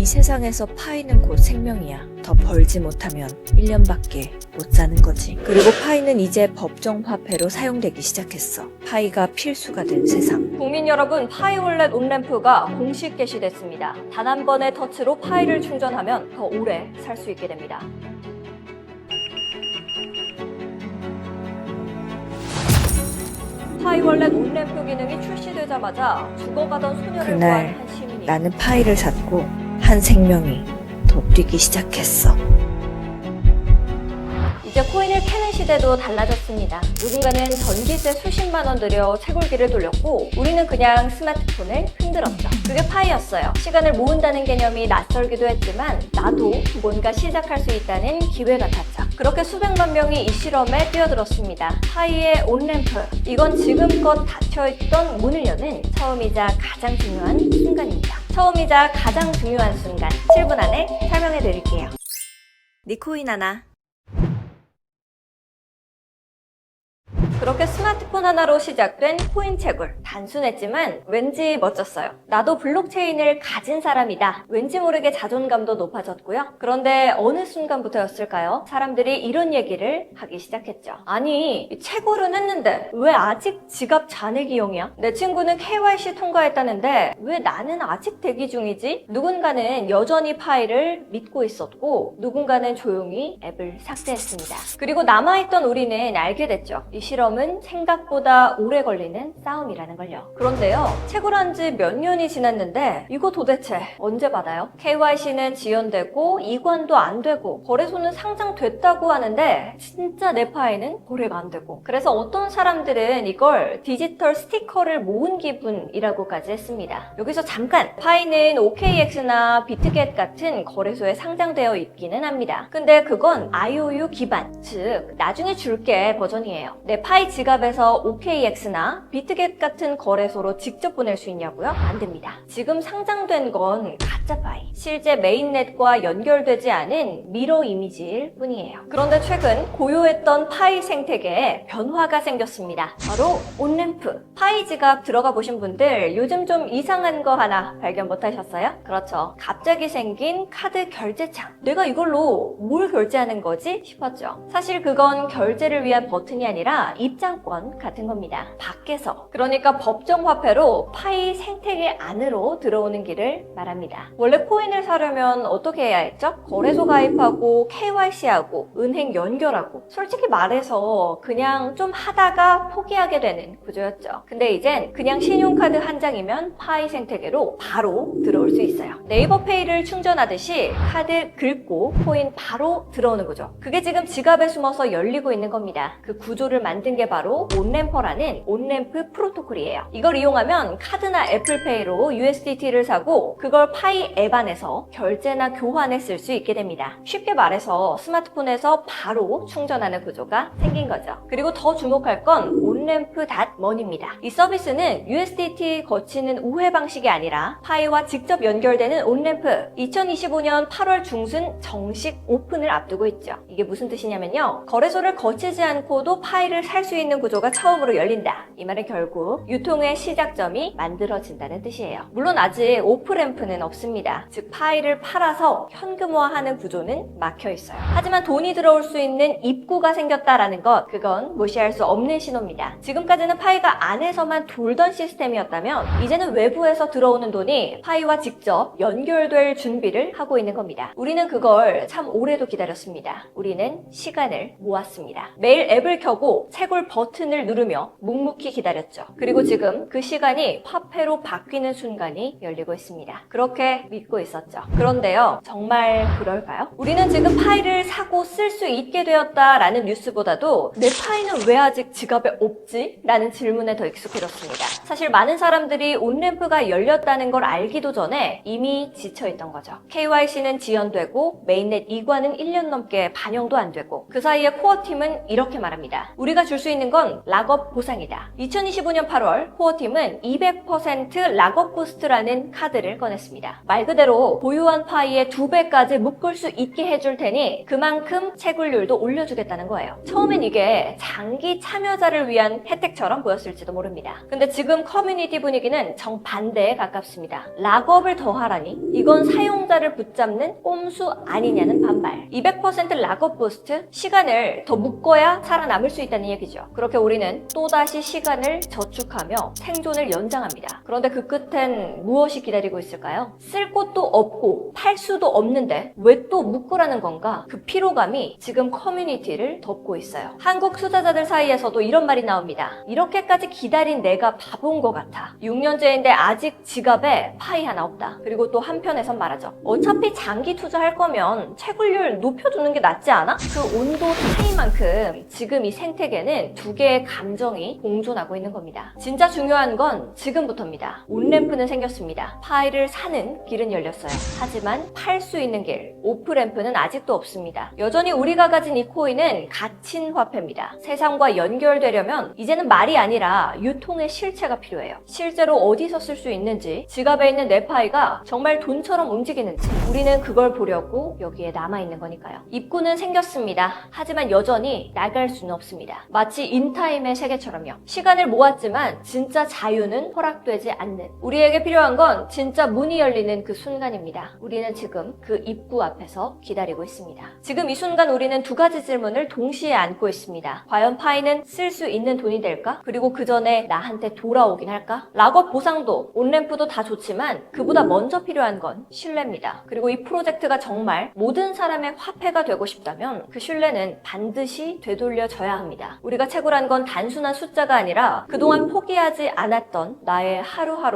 세상에서 파이는 곧 생명이야. 더 벌지 못하면 1년밖에 못 사는 거지. 그리고 파이는 이제 법정 화폐로 사용되기 시작했어. 파이가 필수가 된 세상. 국민 여러분, 파이월렛 온램프가 공식 개시됐습니다. 단 한 번의 터치로 파이를 충전하면 더 오래 살 수 있게 됩니다. 파이월렛 온램프 기능이 출시되자마자 죽어가던 소녀를 그날 구한 한 시민이 나는 파이를 샀고 한 생명이 더 뛰기 시작했어. 이제 코인을 캐는 시대도 달라졌습니다. 누군가는 전기세 수십만 원 들여 채굴기를 돌렸고 우리는 그냥 스마트폰을 흔들었죠. 그게 파이였어요. 시간을 모은다는 개념이 낯설기도 했지만 나도 뭔가 시작할 수 있다는 기회 같았죠. 그렇게 수백만 명이 이 실험에 뛰어들었습니다. 파이의 온램프, 이건 지금껏 닫혀있던 문을 여는 처음이자 가장 중요한 순간입니다. 처음이자 가장 중요한 순간, 7분 안에 설명해 드릴게요. 네 코인 하나. 그렇게 스마트폰 하나로 시작된 코인 채굴. 단순했지만 왠지 멋졌어요. 나도 블록체인을 가진 사람이다. 왠지 모르게 자존감도 높아졌고요. 그런데 어느 순간부터였을까요? 사람들이 이런 얘기를 하기 시작했죠. 아니, 채굴은 했는데 왜 아직 지갑 잔액이용이야? 내 친구는 KYC 통과했다는데 왜 나는 아직 대기 중이지? 누군가는 여전히 파이를 믿고 있었고 누군가는 조용히 앱을 삭제했습니다. 그리고 남아있던 우리는 알게 됐죠. 이 실험은 생각보다 오래 걸리는 싸움이라는 걸요. 그런데요, 채굴한 지 몇 년이 지났는데 이거 도대체 언제 받아요? KYC는 지연되고 이관도 안 되고 거래소는 상장됐다고 하는데 진짜 내 파이는 거래가 안 되고, 그래서 어떤 사람들은 이걸 디지털 스티커를 모은 기분이라고까지 했습니다. 여기서 잠깐, 파이는 OKX나 비트겟 같은 거래소에 상장되어 있기는 합니다. 근데 그건 IOU 기반, 즉 나중에 줄게 버전이에요. 내 파이 지갑에서 OKX나 비트겟 같은 거래소로 직접 보낼 수 있냐고요? 안 됩니다. 지금 상장된 건 가짜 파이, 실제 메인넷과 연결되지 않은 미러 이미지일 뿐이에요. 그런데 최근 고요했던 파이 생태계에 변화가 생겼습니다. 바로 온램프. 파이 지갑 들어가 보신 분들 요즘 좀 이상한 거 하나 발견 못하셨어요? 그렇죠. 갑자기 생긴 카드 결제창. 내가 이걸로 뭘 결제하는 거지? 싶었죠. 사실 그건 결제를 위한 버튼이 아니라 입장권 같은 겁니다. 밖에서, 그러니까 법정 화폐로 파이 생태계 안으로 들어오는 길을 말합니다. 원래 코인을 사려면 어떻게 해야 했죠? 거래소 가입하고 KYC하고 은행 연결하고, 솔직히 말해서 그냥 좀 하다가 포기하게 되는 구조였죠. 근데 이젠 그냥 신용카드 한 장이면 파이 생태계로 바로 들어올 수 있어요. 네이버페이를 충전하듯이 카드 긁고 코인 바로 들어오는 거죠. 그게 지금 지갑에 숨어서 열리고 있는 겁니다. 그 구조를 만든 게 바로 온램퍼라는 온램프 프로토콜이에요. 이걸 이용하면 카드나 애플페이로 USDT를 사고 그걸 파이 앱 안에서 결제나 교환에 쓸 수 있게 됩니다. 쉽게 말해서 스마트폰에서 바로 충전하는 구조가 생긴 거죠. 그리고 더 주목할 건 온램프.money입니다. 이 서비스는 USDT 거치는 우회 방식이 아니라 파이와 직접 연결되는 온램프, 2025년 8월 중순 정식 오픈을 앞두고 있죠. 이게 무슨 뜻이냐면요, 거래소를 거치지 않고도 파이를 살 수 있는 구조가 처음으로 열린다. 이 말은 결국 유통의 시작점이 만들어진다는 뜻이에요. 물론 아직 오프램프는 없습니다. 즉 파이를 팔아서 현금화하는 구조는 막혀 있어요. 하지만 돈이 들어올 수 있는 입구가 생겼다라는 것, 그건 무시할 수 없는 신호입니다. 지금까지는 파이가 안에서만 돌던 시스템이었다면 이제는 외부에서 들어오는 돈이 파이와 직접 연결될 준비를 하고 있는 겁니다. 우리는 그걸 참 오래도 기다렸습니다. 우리는 시간을 모았습니다. 매일 앱을 켜고 채굴 버튼을 누르며 묵묵히 기다렸죠. 그리고 지금 그 시간이 화폐로 바뀌는 순간이 열리고 있습니다. 그렇게 믿고 있었죠. 그런데요, 정말 그럴까요? 우리는 지금 파이를 사고 쓸 수 있게 되었다라는 뉴스보다도 내 파이는 왜 아직 지갑에 없지? 라는 질문에 더 익숙해졌습니다. 사실 많은 사람들이 온램프가 열렸다는 걸 알기도 전에 이미 지쳐있던 거죠. KYC는 지연되고 메인넷 이관은 1년 넘게 반영도 안 되고, 그 사이에 코어팀은 이렇게 말합니다. 우리가 줄 수 있는 건 락업 보상이다. 2025년 8월 코어팀은 200% 락업 부스트라는 카드를 꺼냈습니다. 말 그대로 보유한 파이의 2배까지 묶을 수 있게 해줄 테니 그만큼 채굴률도 올려주겠다는 거예요. 처음엔 이게 장기 참여자를 위한 위한 혜택처럼 보였을지도 모릅니다. 근데 지금 커뮤니티 분위기는 정반대에 가깝습니다. 락업을 더하라니? 이건 사용자를 붙잡는 꼼수 아니냐는 반발. 200% 락업 부스트? 시간을 더 묶어야 살아남을 수 있다는 얘기죠. 그렇게 우리는 또다시 시간을 저축하며 생존을 연장합니다. 그런데 그 끝엔 무엇이 기다리고 있을까요? 쓸 곳도 없고 팔 수도 없는데 왜 또 묶으라는 건가? 그 피로감이 지금 커뮤니티를 덮고 있어요. 한국 투자자들 사이에서도 이런 말이 나옵니다. 이렇게까지 기다린 내가 바본 것 같아. 6년째인데 아직 지갑에 파이 하나 없다. 그리고 또 한편에선 말하죠. 어차피 장기 투자할 거면 채굴률 높여두는 게 낫지 않아? 그 온도 차이만큼 지금 이 생태계는 두 개의 감정이 공존하고 있는 겁니다. 진짜 중요한 건 지금부터입니다. 온램프는 생겼습니다. 파이를 사는 길은 열렸어요. 하지만 팔 수 있는 길, 오프램프는 아직도 없습니다. 여전히 우리가 가진 이 코인은 갇힌 화폐입니다. 세상과 연결되려면 이제는 말이 아니라 유통의 실체가 필요해요. 실제로 어디서 쓸 수 있는지, 지갑에 있는 내 파이가 정말 돈처럼 움직이는지 우리는 그걸 보려고 여기에 남아있는 거니까요. 입구는 생겼습니다. 하지만 여전히 나갈 수는 없습니다. 마치 인타임의 세계처럼요. 시간을 모았지만 진짜 자유는 허락되지 않는, 우리에게 필요한 건 진짜 문이 열리는 그 순간입니다. 우리는 지금 그 입구 앞에서 기다리고 있습니다. 지금 이 순간 우리는 두 가지 질문을 동시에 안고 있습니다. 과연 파이는 쓸 수 있는 돈이 될까? 그리고 그 전에 나한테 돌아오긴 할까? 락업 보상도 온램프도 다 좋지만 그보다 먼저 필요한 건 신뢰입니다. 그리고 이 프로젝트가 정말 모든 사람의 화폐가 되고 싶다면 그 신뢰는 반드시 되돌려져야 합니다. 우리가 채굴한 건 단순한 숫자가 아니라 그동안 포기하지 않았던 나의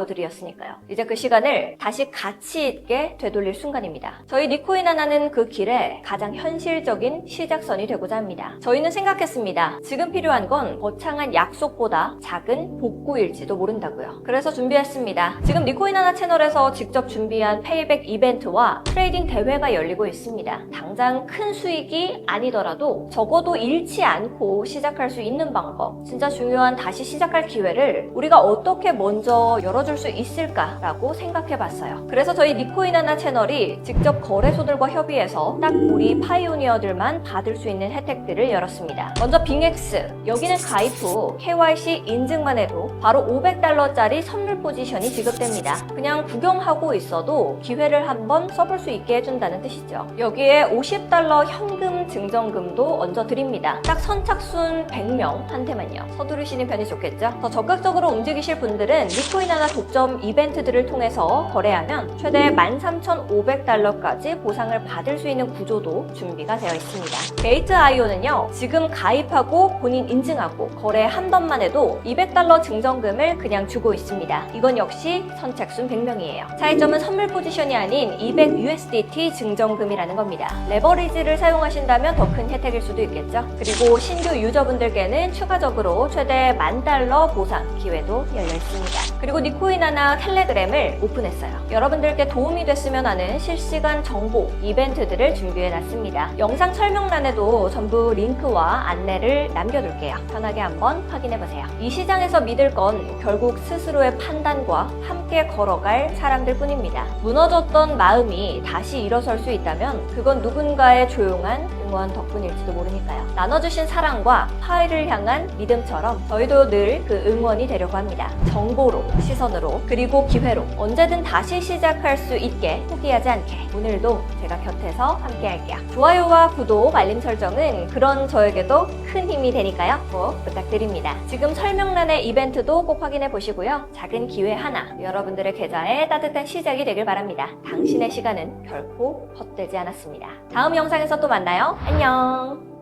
하루하루들이었으니까요. 이제 그 시간을 다시 가치 있게 되돌릴 순간입니다. 저희 니코인 하나는 그 길에 가장 현실적인 시작선이 되고자 합니다. 저희는 생각했습니다. 지금 필요한 건 거창한 약속보다 작은 복구일지도 모른다고요. 그래서 준비했습니다. 지금 니코인 하나 채널에서 직접 준비한 페이백 이벤트와 트레이딩 대회가 열리고 있습니다. 당장 큰 수익이 아니더라도 적어도 잃지 않고 시작할 수 있는 방법, 진짜 중요한 다시 시작할 기회를 우리가 어떻게 먼저 열어줄 수 있을까라고 생각해봤어요. 그래서 저희 니코인 하나 채널이 직접 거래소들과 협의해서 딱 우리 파이오니어들만 받을 수 있는 혜택들을 열었습니다. 먼저 빙엑스, 여기는 가입 후 KYC 인증만 해도 바로 $500짜리 선물 포지션이 지급됩니다. 그냥 구경하고 있어도 기회를 한번 써볼 수 있게 해준다는 뜻이죠. 여기에 $50 현금 증정금도 얹어드립니다. 딱 선착순 100명한테만요. 서두르시는 편이 좋겠죠? 더 적극적으로 움직이실 분들은 니코인 하나 독점 이벤트들을 통해서 거래하면 최대 $13,500까지 보상을 받을 수 있는 구조도 준비가 되어 있습니다. 게이트.io는요, 지금 가입하고 본인 인증하고 거래 한 번만 해도 $200 증정금을 그냥 주고 있습니다. 이건 역시 선착순 100명이에요. 차이점은 선물 포지션이 아닌 200USDT 증정금이라는 겁니다. 레버리지를 사용하신다면 더 큰 혜택일 수도 있겠죠. 그리고 신규 유저분들께는 추가적으로 최대 $10,000 보상 기회도 열려 있습니다. 그리고 니코인 하나 텔레그램을 오픈했어요. 여러분들께 도움이 됐으면 하는 실시간 정보, 이벤트들을 준비해놨습니다. 영상 설명란에도 전부 링크와 안내를 남겨둘게요. 편하게 한번 확인해보세요. 이 시장에서 믿을 건 결국 스스로의 판단과 함께 걸어갈 사람들 뿐입니다. 무너졌던 마음이 다시 일어설 수 있다면 그건 누군가의 조용한 응원 덕분일지도 모르니까요. 나눠주신 사랑과 파이를 향한 믿음처럼 저희도 늘 그 응원이 되려고 합니다. 정보로, 시선으로, 그리고 기회로 언제든 다시 시작할 수 있게 포기하지 않게 오늘도 제가 곁에서 함께 할게요. 좋아요와 구독, 알림 설정은 그런 저에게도 큰 힘이 되니까요. 꼭 부탁드립니다. 지금 설명란의 이벤트도 꼭 확인해 보시고요. 작은 기회 하나 여러분들의 계좌에 따뜻한 시작이 되길 바랍니다. 당신의 시간은 결코 헛되지 않았습니다. 다음 영상에서 또 만나요. 안녕.